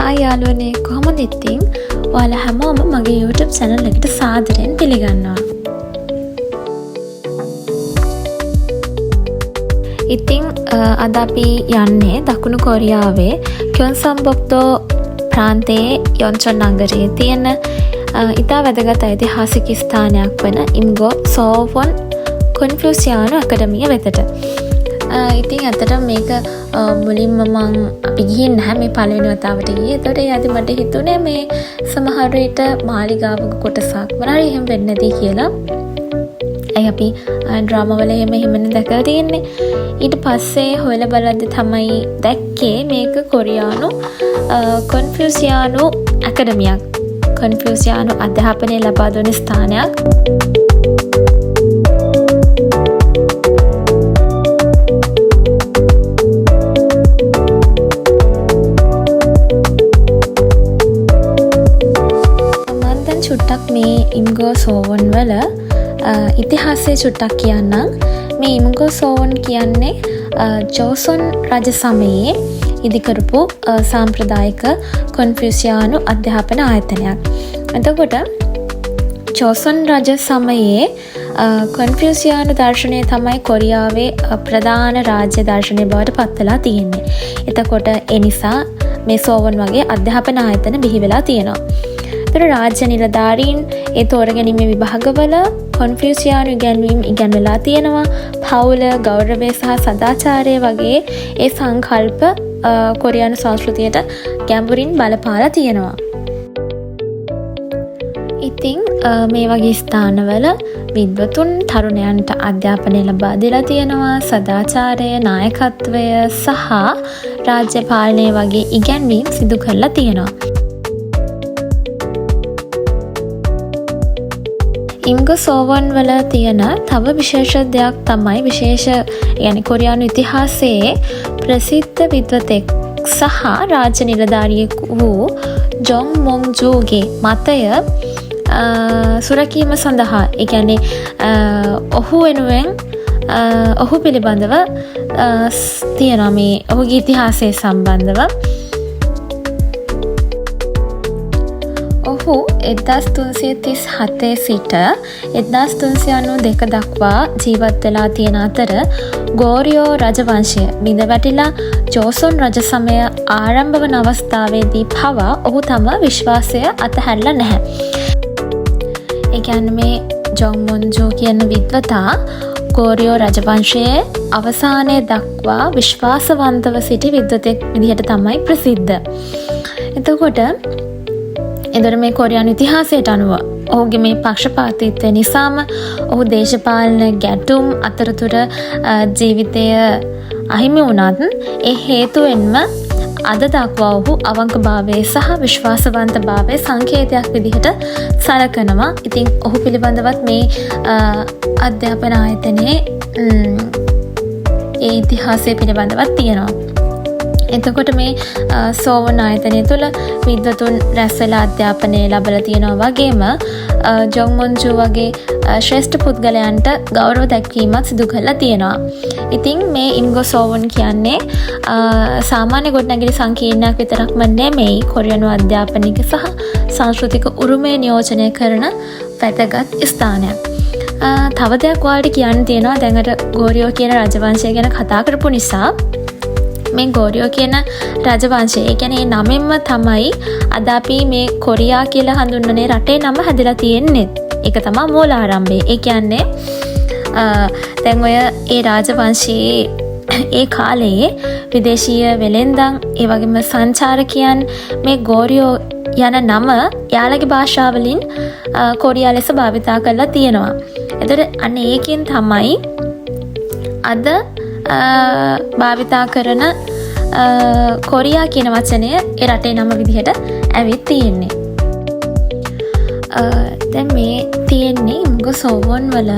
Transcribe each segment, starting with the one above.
Hi යාළුවනේ කොහොමද ඉතින්? ඔයාලා හැමෝම මගේ YouTube channel එකට සාදරයෙන් පිළිගන්නවා. ඉතින් අද අපි යන්නේ දකුණු කොරියාවේ ගyeongbokdo ප්‍රාන්තයේ යොන්චොන් නගරයේ තියෙන ඉතා වැදගත් ඓතිහාසික ස්ථානයක් වන ඉම්ගෝ සෝවොන් කොන්ෆියුසියානෝ අකාදමිය වෙතට. ඉතින් ඇත්තට මේක මුලින්ම අපි ගිහින් නැහැ මේ පළවෙනි වතාවට ගියේ. ඒතකොට ඒ ආදි මට හිතුනේ මේ සමහර විට මාලිගාවක කොටසක් මොනාරි එහෙම වෙන්නේ නැති කියලා. ඇයි අපි ඩ්‍රාමා වල එහෙමනේ දැකලා තියෙන්නේ. ඊට පස්සේ හොයලා බලද්දි තමයි දැක්කේ මේක කොරියානු කොන්ෆියුසියානෝ අකාදමියක්. කොන්ෆියුසියානෝ අධ්‍යාපනය ලබා දෙන ස්ථානයක්. චුට්ටක් මේ ඉම්ගෝ සෝවොන් වල ඉතිහාසය චුට්ටක් කියන්නම්. මේ ඉම්ගෝ සෝවොන් කියන්නේ ජෝසොන් රජ සමයේ ඉදිකරපු සාම්ප්‍රදායික කොන්ෆියුසියානු අධ්‍යාපන ආයතනයක්. එතකොට ජෝසොන් රජ සමයේ කොන්ෆියුසියානු දර්ශනය තමයි කොරියාවේ ප්‍රධාන රාජ්‍ය දර්ශනය බවට පත්වලා තියෙන්නේ. එතකොට ඒ නිසා මේ සෝවොන් වගේ අධ්‍යාපන ආයතන බිහි වෙලා තියෙනවා. රාජ්‍ය නිලධාරීන් ඒ තෝරගැනීමේ විභාගවල කොන්ෆියුසියානු ඉගැන්වීම් ඉගැන්වලා තියෙනවා. පවුල, ගෞරවය සහ සදාචාරය වගේ ඒ සංකල්ප කොරියානු සංස්කෘතියට ගැඹුරින් බලපාලා තියෙනවා. ඉතින් මේ වගේ ස්ථානවල විද්වතුන් තරුණයන්ට අධ්‍යාපනය ලබා දීලා තියෙනවා. සදාචාරය, නායකත්වය සහ රාජ්‍ය පාලනය වගේ ඉගැන්වීම් සිදු කරලා තියෙනවා. ඉම්ගෝ සෝවොන් වල තියෙන තව විශේෂ දෙයක් තමයි يعني කොරියානු ඉතිහාසයේ ප්‍රසිද්ධ විද්වතෙක් සහ රාජ්‍ය නිලධාරියෙක් වූ ජොන් මොන්ජූගේ මතය සුරකීම සඳහා කියන්නේ ඔහු වෙනුවෙන් ඔහු පිළිබඳව තියෙනවා මේ ඔහුගේ ඉතිහාසය සම්බන්ධව. ඔහු 1337 සිට 1392 දක්වා ජීවත් වෙලා තියෙන අතර ගෝරියෝ රජවංශය බිඳ වැටිලා ජෝසොන් රජ සමය ආරම්භ වන අවස්ථාවේදී පවා ඔහු තම විශ්වාසය අතහැරලා නැහැ. ඒ කියන්නේ මේ ජොන් මොන්ජෝ කියන විද්වතා ගෝරියෝ රජවංශයේ අවසානයේ දක්වා විශ්වාසවන්තව සිටි විද්වතෙක් විදිහට තමයි ප්‍රසිද්ධ. එතකොට මේ කොරියානු ඉතිහාසයට අනුව ඔහුගේ මේ පක්ෂපාතීත්වය නිසාම ඔහු දේශපාලන ගැටුම් අතරතුර ජීවිතය අහිමි වුණත් ඒ හේතුවෙන්ම අද දක්වා ඔහු අවංකභාවය සහ විශ්වාසවන්තභාවය සංකේතයක් විදිහට සලකනවා. ඉතින් ඔහු පිළිබඳවත් මේ අධ්‍යාපන ආයතනයේ ඒ ඉතිහාසය පිළිබඳවත් තියෙනවා. එතකොට මේ සෝවොන් ආයතනය තුළ විද්වතුන් රැස්වෙලා අධ්‍යාපනය ලබලා තියෙනවා වගේම ජොන් මොන්ජූ වගේ ශ්‍රේෂ්ඨ පුද්ගලයන්ට ගෞරව දැක්වීමක් සිදු කරලා තියෙනවා. ඉතින් මේ ඉම්ගෝ සෝවොන් කියන්නේ සාමාන්‍ය ගොඩනැගිලි සංකීර්ණයක් විතරක්ම නෙමෙයි කොරියානු අධ්‍යාපනික සහ සංස්කෘතික උරුමය නියෝජනය කරන වැදගත් ස්ථානයක්. තව දෙයක් ඔයාලට කියන්න තියෙනවා. දැන් අර ගෝරියෝ කියන රජවංශය ගැන කතා කරපු නිසා මේ ගෝරියෝ කියන රජවංශය කියන්නේ නමෙන්ම තමයි අද අපි මේ කොරියා කියලා හඳුන්වන රටේ නම හැදලා තියෙන්නේ. ඒක තමයි මූලාරම්භය. ඒ කියන්නේ දැන් ඔය ඒ රාජවංශයේ ඒ කාලයේ විදේශීය වෙළෙන්දන් ඒ වගේම සංචාරකයන් මේ ගෝරියෝ යන නම යාළගේ භාෂාවලින් කොරියා ලෙස භාවිතා කරලා තියෙනවා. එතකොට අන්න ඒකෙන් තමයි අද භාවිතා කරන කොරියා කියන වචනය ඒ රටේ නම විදිහට ඇවිත් තියෙන්නේ. දැන් මේ තියෙන්නේ ඉම්ගෝ සෝවොන් වල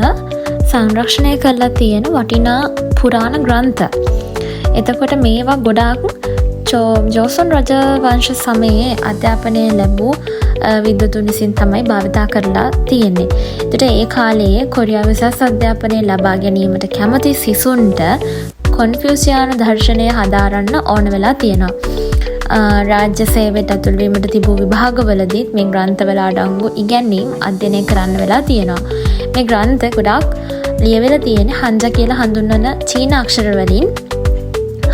සංරක්ෂණය කරලා තියෙන වටිනා පුරාණ ග්‍රන්ථ. එතකොට මේවා ගොඩාක් ජෝසොන් රජවංශ සමයේ අධ්‍යාපනය ලැබූ විද්වතුන් විසින් තමයි භාවිතා කරලා තියෙන්නේ. එතකොට ඒ කාලයේ කොරියාව උසස් අධ්‍යාපනය ලබා ගැනීමට කැමති සිසුන්ට කොන්ෆියුසියානු දර්ශනය හදාරන්න ඕන වෙලා තියෙනවා. රාජ්‍ය සේවයට ඇතුළු වීමට තිබූ විභාගවලදීත් මේ ග්‍රන්ථවල අඩංගු ඉගැන්වීම් අධ්‍යයනය කරන්න වෙලා තියෙනවා. මේ ග්‍රන්ථ ගොඩක් ලියවිලා තියෙන්නේ හංජා කියලා හඳුන්වන චීන අක්ෂර වලින්.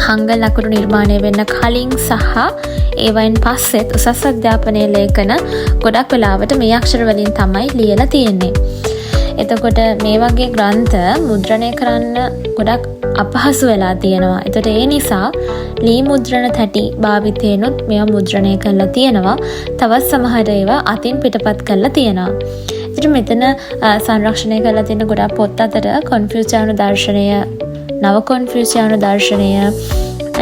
හංගල් අකුරු නිර්මාණය වෙන්න කලින් සහ ඒවයින් පස්සෙත් උසස් අධ්‍යාපනයේ ලේඛන ගොඩක් වෙලාවට මේ අක්ෂර වලින් තමයි ලියලා තියෙන්නේ. එතකොට මේ වගේ ග්‍රන්ථ මුද්‍රණය කරන්න ගොඩක් අපහසු වෙලා තියෙනවා. එතකොට ඒ නිසා ලී මුද්‍රණ තැටි භාවිතේනොත් මේවා මුද්‍රණය කරලා තියෙනවා. තවත් සමහර ඒවා අතින් පිටපත් කරලා තියෙනවා. ඉතින් මෙතන සංරක්ෂණය කරලා තියෙන ගොඩක් පොත් අතර කොන්ෆියුසියානු දර්ශනය, නව කොන්ෆියුසියානු දර්ශනය,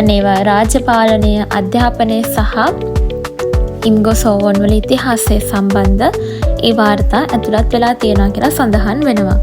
අනේවා රාජ්‍ය පාලනය, අධ්‍යාපනය සහ ඉන්ගෝ සෝවොන් වල ඉතිහාසය සම්බන්ධ ඒ වාර්තා ඇතුළත් වෙලා තියෙනවා කියලා සඳහන් වෙනවා.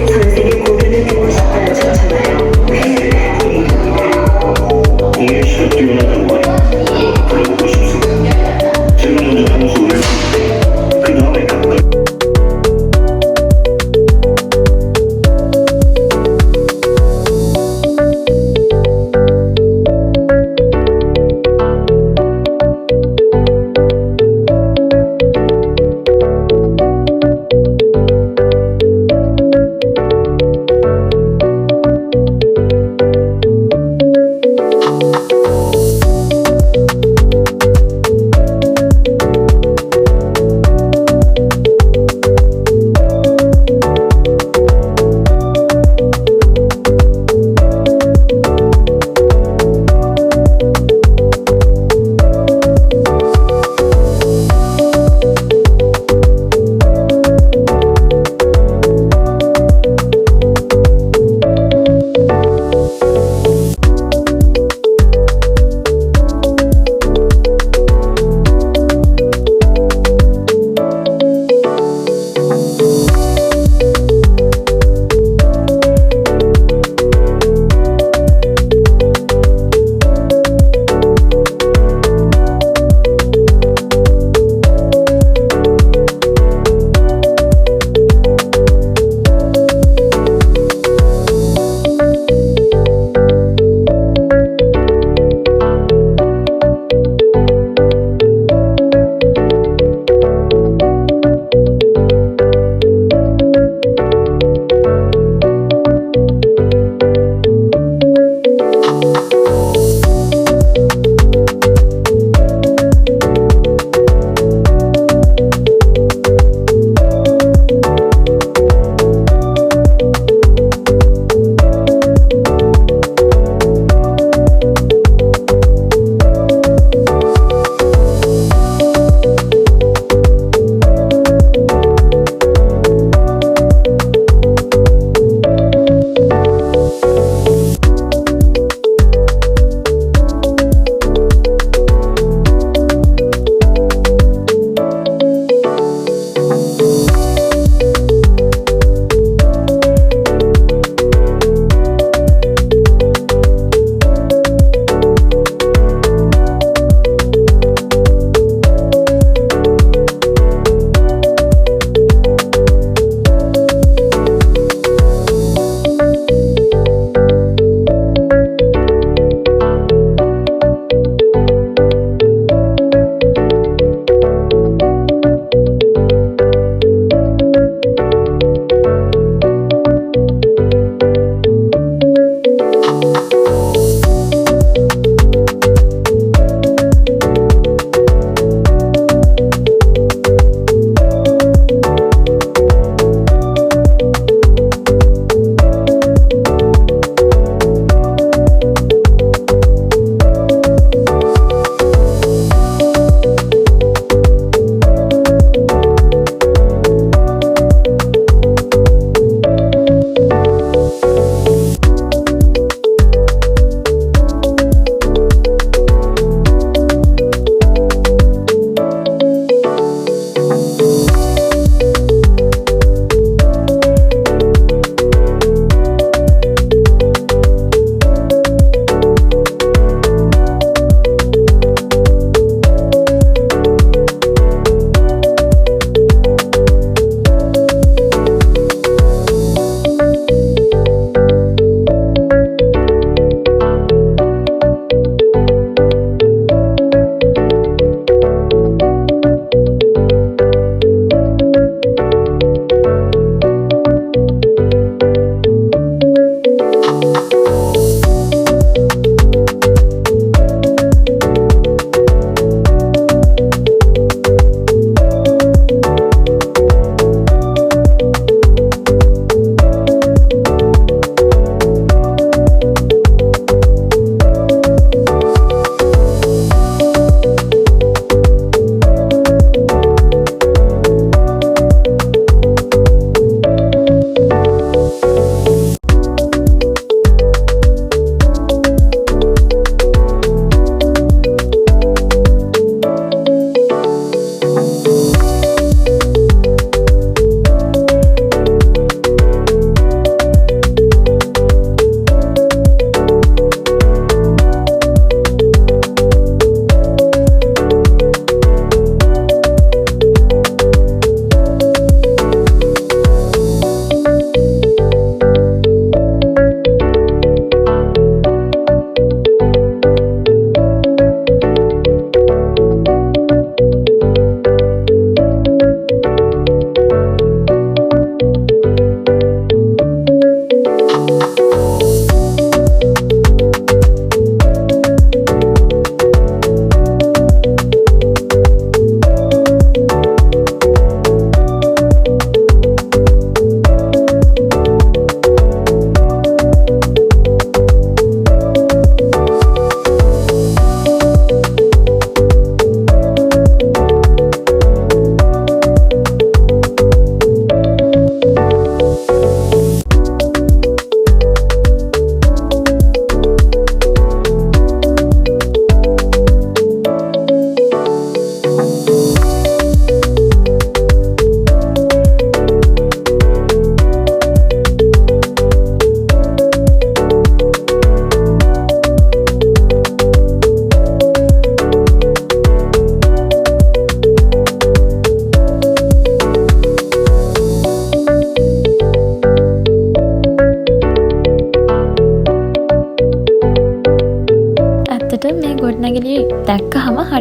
전 세계 고민을 해보고 싶다는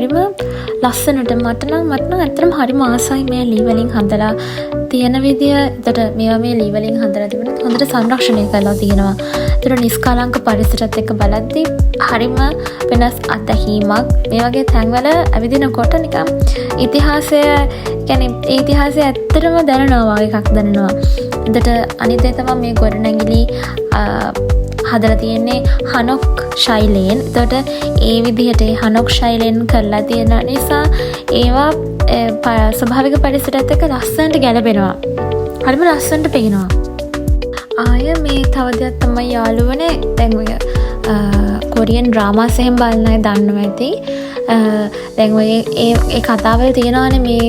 හරිම ලස්සනට මට නම් ඇත්තටම හරිම ආසයි මේ ලී වලින් හදලා තියෙන විදිය. එතකොට මේවා මේ ලී වලින් හදලා තිබුණත් හොඳට සංරක්ෂණය කරලා තියෙනවා. ඒතර නිස්කලංක පරිසරයත් එක්ක බලද්දී හරිම වෙනස් අත්දැකීමක්. මේ වගේ තැන්වල ඇවිදිනකොට නිකන් ඉතිහාසය කියන්නේ ඒ ඉතිහාසය ඇත්තටම දැනෙනවා වගේ එකක් දැනෙනවා. එතකොට අනිත් ඒ තමයි මේ ගොඩනැගිලි හදලා තියෙන්නේ හනොක් ශෛලයෙන්. එතකොට ඒ විදිහට හනොක් ශෛලයෙන් කරලා තියෙන නිසා ඒවා ස්වභාවික පරිසරයත් එක්ක ලස්සනට ගැලපෙනවා. හරිම ලස්සනට පේනවා. ආය මේ තව දෙයක් තමයි යාළුවනේ දැන් ඔය කොරියන් ඩ්‍රාමාස් එහෙම බලන අය දන්නවා ඇති. දැන් ඔය ඒ කතාවල තියෙනවානේ මේ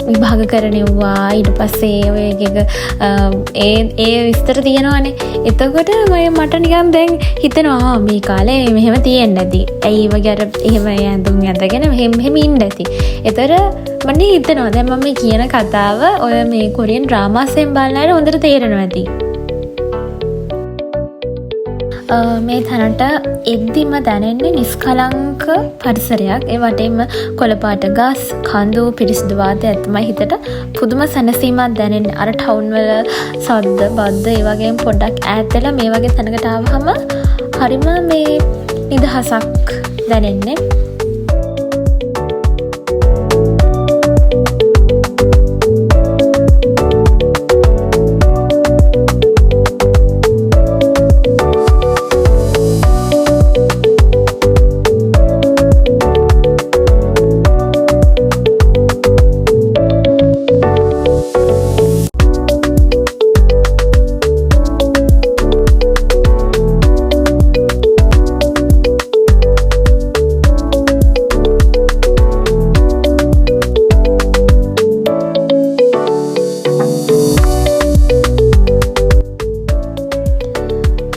විභාග කරනෙව්වා ඊට පස්සේ ඔය ඒ විස්තර තියෙනවානේ. එතකොට මට නිකන් දැන් හිතෙනවා මේ කාලේ මෙහෙම තියෙන්න ඇති. ඇයි වගේ අර එහෙම ඇඳුම් ඇඳගෙන මෙහෙම ඉන්න ඇති. ඒතර මට හිතෙනවා දැන් මම මේ කියන කතාව ඔය මේ කොරියන් ඩ්‍රාමාස් එකෙන් බලන අය හොඳට තේරෙනවා ඇති. මේ තැනට එද්දිම දැනෙන්නේ නිස්කලංක පරිසරයක්. ඒ වටේම කොළපාට ගස්, කඳු, පිරිසිදු වාතය තමයි හිතට පුදුම සැනසීමක් දැනෙන්නේ. අර ටවුන් වල සද්ද, බද්ද ඒ වගේම පොඩ්ඩක් ඈත් වෙලා මේ වගේ තැනකට ආවහම හරිම මේ නිදහසක් දැනෙන්නේ.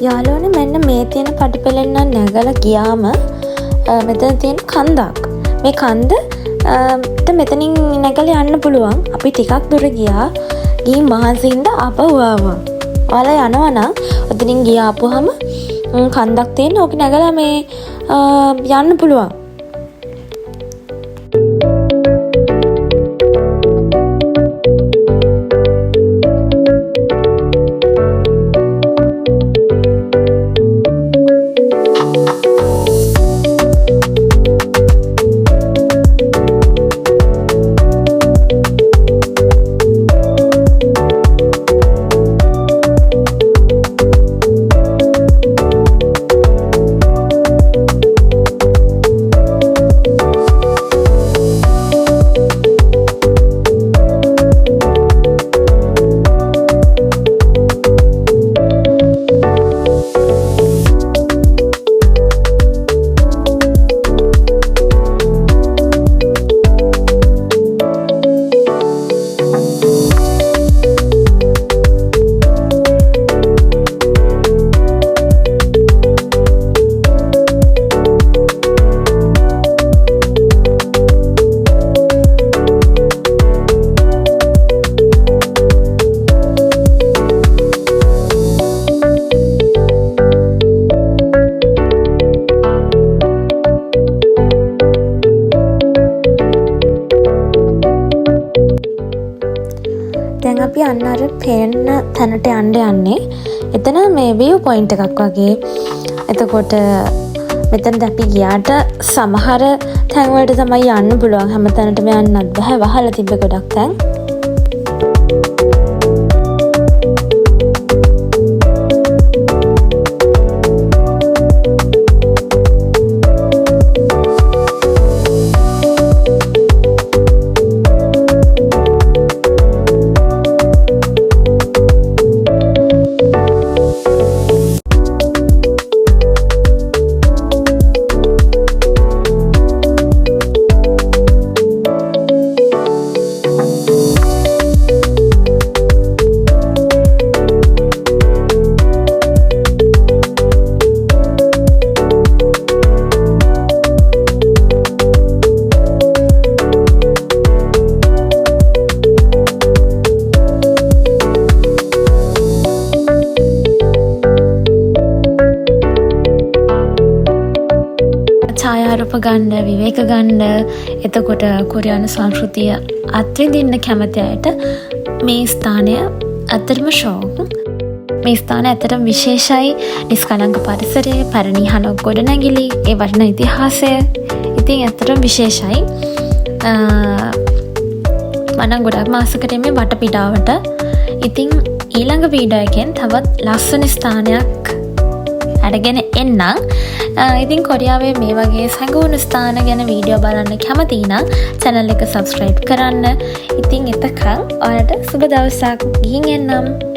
යාළුවනේ මෙන්න මේ තියෙන පඩිපෙළෙන් නැගලා ගියාම මෙතන තියෙන කන්දක්. මේ කන්ද මෙතනින් නැගලා යන්න පුළුවන්. අපි ටිකක් දුර ගියා. ගිහින් මහන්සියෙන්ද ආපහු ආවා. ඔයාලා යනවා නම් ඔතනින් ගියා ආපුවාම කන්දක් තියෙන. ඕක නැගලා මේ යන්න පුළුවන්. දැන් අපි අන්න අර පේන තැනට යන්නේ. එතන මේ view point එකක් වගේ. එතකොට මෙතනද අපි ගියාට සමහර තැන් වලට තමයි යන්න පුළුවන්. හැම තැනටම යන්නත් බෑ. වහලා තිබ්බ ගොඩක් තැන්. ආලෝප ගන්න, විවේක ගන්න, එතකොට කොරියානු සංස්කෘතිය අත්විඳින්න කැමති අයට මේ ස්ථානය අතරම ෂෝක්. මේ ස්ථාන ඇතරම් විශේෂයි. නිස්කලංක පරිසරය, පැරණි හනක් ගොඩනැගිලි, ඒ වටිනා ඉතිහාසය ඉතින් ඇතරම් විශේෂයි. මනම් ගොඩක් මාසකට මේ වටපිටාවට. ඉතින් ඊළඟ වීඩියෝ එකෙන් තවත් ලස්සන ස්ථානයක් අරගෙන එන්නම්. ඉතින් කොරියාවේ මේ වගේ සැඟවුණු ස්ථාන ගැන වීඩියෝ බලන්න කැමති නම් channel එක subscribe කරන්න. ඉතින් එතකන් ඔයාලට සුබ දවසක්. ගිහින් එන්නම්.